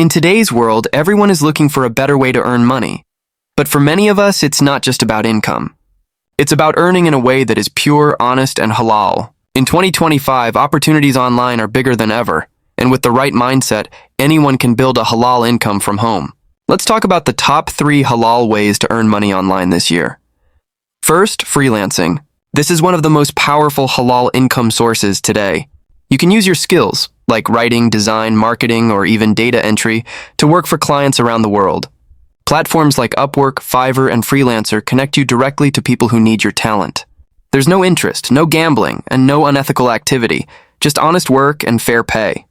In today's world, everyone is looking for a better way to earn money. But for many of us, it's not just about income. It's about earning in a way that is pure, honest, and halal. In 2025, opportunities online are bigger than ever, and with the right mindset, anyone can build a halal income from home. Let's talk about the top 3 halal ways to earn money online this year. First, freelancing. This is one of the most powerful halal income sources today. You can use your skills, like writing, design, marketing, or even data entry, to work for clients around the world. Platforms like Upwork, Fiverr, and Freelancer connect you directly to people who need your talent. There's no interest, no gambling, and no unethical activity, just honest work and fair pay.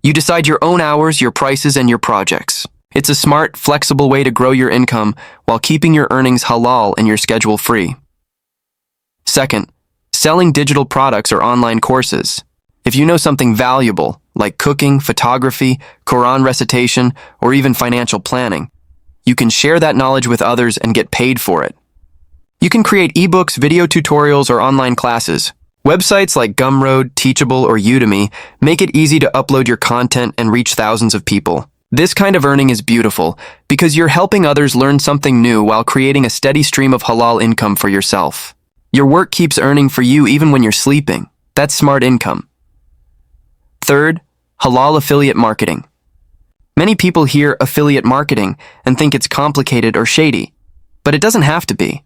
You decide your own hours, your prices, and your projects. It's a smart, flexible way to grow your income while keeping your earnings halal and your schedule free. Second, selling digital products or online courses. If you know something valuable, like cooking, photography, Quran recitation, or even financial planning, you can share that knowledge with others and get paid for it. You can create ebooks, video tutorials, or online classes. Websites like Gumroad, Teachable, or Udemy make it easy to upload your content and reach thousands of people. This kind of earning is beautiful because you're helping others learn something new while creating a steady stream of halal income for yourself. Your work keeps earning for you even when you're sleeping. That's smart income. Third, halal affiliate marketing. Many people hear affiliate marketing and think it's complicated or shady, but it doesn't have to be.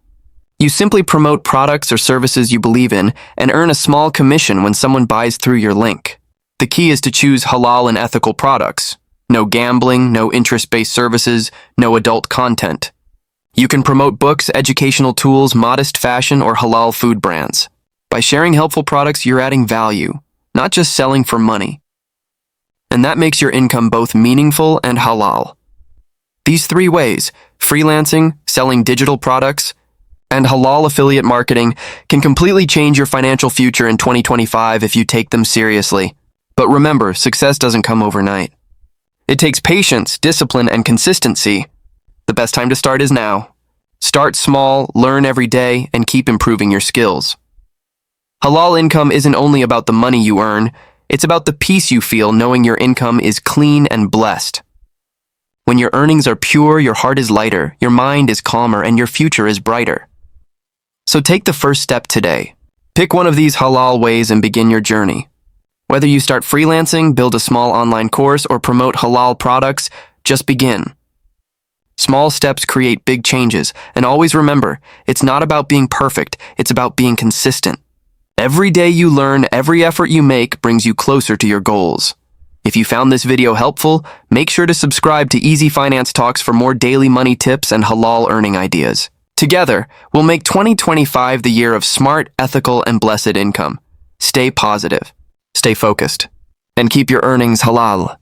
You simply promote products or services you believe in and earn a small commission when someone buys through your link. The key is to choose halal and ethical products. No gambling, no interest-based services, no adult content. You can promote books, educational tools, modest fashion, or halal food brands. By sharing helpful products, you're adding value, not just selling for money. And that makes your income both meaningful and halal. These 3 ways, freelancing, selling digital products, and halal affiliate marketing, can completely change your financial future in 2025 if you take them seriously. But remember, success doesn't come overnight. It takes patience, discipline, and consistency. The best time to start is now. Start small, learn every day, and keep improving your skills. Halal income isn't only about the money you earn, it's about the peace you feel knowing your income is clean and blessed. When your earnings are pure, your heart is lighter, your mind is calmer, and your future is brighter. So take the first step today. Pick one of these halal ways and begin your journey. Whether you start freelancing, build a small online course, or promote halal products, just begin. Small steps create big changes, and always remember, it's not about being perfect, it's about being consistent. Every day you learn, every effort you make brings you closer to your goals. If you found this video helpful, make sure to subscribe to Easy Finance Talks for more daily money tips and halal earning ideas. Together, we'll make 2025 the year of smart, ethical, and blessed income. Stay positive, stay focused, and keep your earnings halal.